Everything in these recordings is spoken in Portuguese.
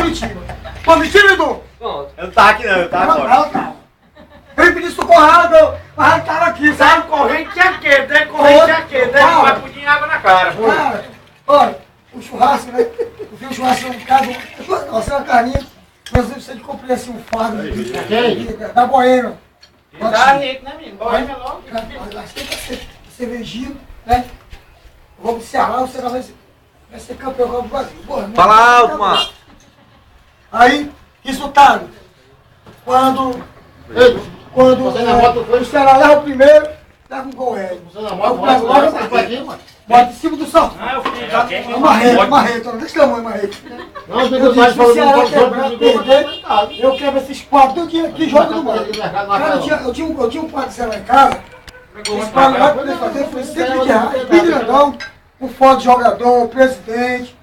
mentira. Pô, mentira, Edu. Eu não tava aqui não, eu tava fora. Ela tava. Ele pediu socorro, mas ela tava aqui, sabe? Corrente tinha que, decorrente tinha que, vai pudim água na cara. Cara, olha, o churrasco, né? Eu vi o churrasco em casa, nossa, uma carninha, mas eu sei de comprei assim um fardo da Boêmia. Tá rico, né, menino? Boêmia logo. Gastei cervejinha, né? Eu vou pro Ceará, o Ceará vai ser campeão do Brasil. Boa, Fala alto, mano. Aí, resultado, quando o Ceará leva o primeiro, leva um gol velho. Você não mora, Bota em cima do sofá. Ah, eu fui Marreta, não deixa a mãe, marreta. não, eu Eu disse, se o Ceará quebrar, perder, eu quebro esses quadros todo dia aqui e jogo no mar. Cara, eu tinha um quadro de Ceará em casa, esse quadro lá que eu fazer foi sempre de raiva, bem grandão, com foto de jogador, presidente,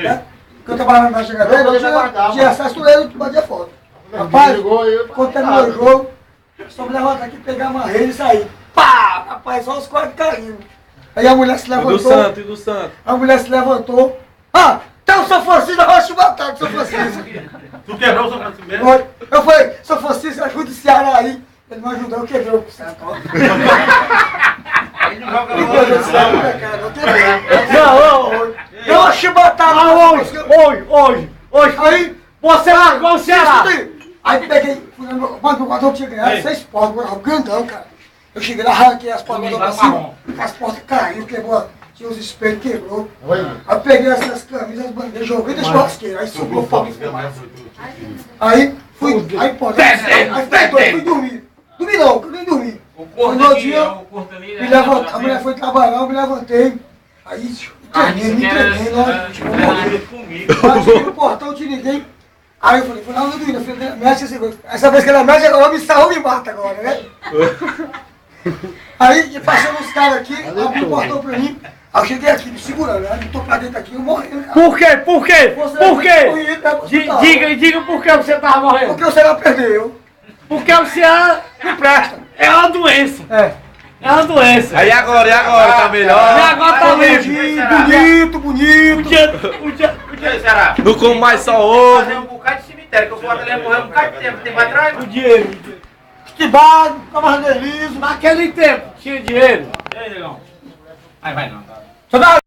né? Que eu trabalhava na jogadora, eu tinha acesso a ele que batia foto. Rapaz, quando terminou o jogo, só me levantar aqui, pegar a marreira e sair. Pá! Rapaz, só os quadros caindo. Aí a mulher se levantou. E do Santo. A mulher se levantou. Ah, tá o São Francisco, agora te matar, São Francisco. Tu quebrou o São Francisco mesmo? Eu falei, São Francisco, ajuda o Ceará aí. Ele não ajudou, eu quebrei o Santo. Ele não joga Eu bola, quebrei o Ceará, não. cara, eu quebrei. Eu achei botar hoje. Aí, Você largou o Ceará. aí peguei, fui no quadro que tinha ganhado, 6 portas, grandão, cara. Eu cheguei lá, arranquei as portas pra cima, as portas caíram, quebrou, tinha os espelhos, quebrou. Aí eu peguei essas camisas, as bandeiras, joguei na churrasqueira, aí subiu o fogo. Aí fui, aí pô, aí fui dormir. Dormi não, eu nem dormi. Foi no dia, me levantei, a mulher foi trabalhar, eu me levantei. Aí me treinei, né? Bati no portão, te liguei. Aí eu falei, não, não dormi, eu falei, mexe assim, essa vez que ela mexe, agora me salva e me mata agora, né? Aí passando os caras aqui, abriu o portão pra mim. Aí eu cheguei aqui, me segurando, né? Eu tô pra dentro aqui, eu morrendo, cara. Por quê? Por quê? Por quê? Diga por que você tava morrendo. Porque o Ceará perdeu. Porque o Ceará Não presta. é uma doença. É. É uma doença. Aí agora, tá melhor? E agora tá livre. Bonito. O dia, Ceará. Não como mais só Fazer ovo. um bocado de cemitério, que o Fortaleza morreu um bocado de tempo. Tempo atrás? O dinheiro. Estibado, ficava liso. Naquele tempo, tinha dinheiro. E aí, negão? Vai não. Só dá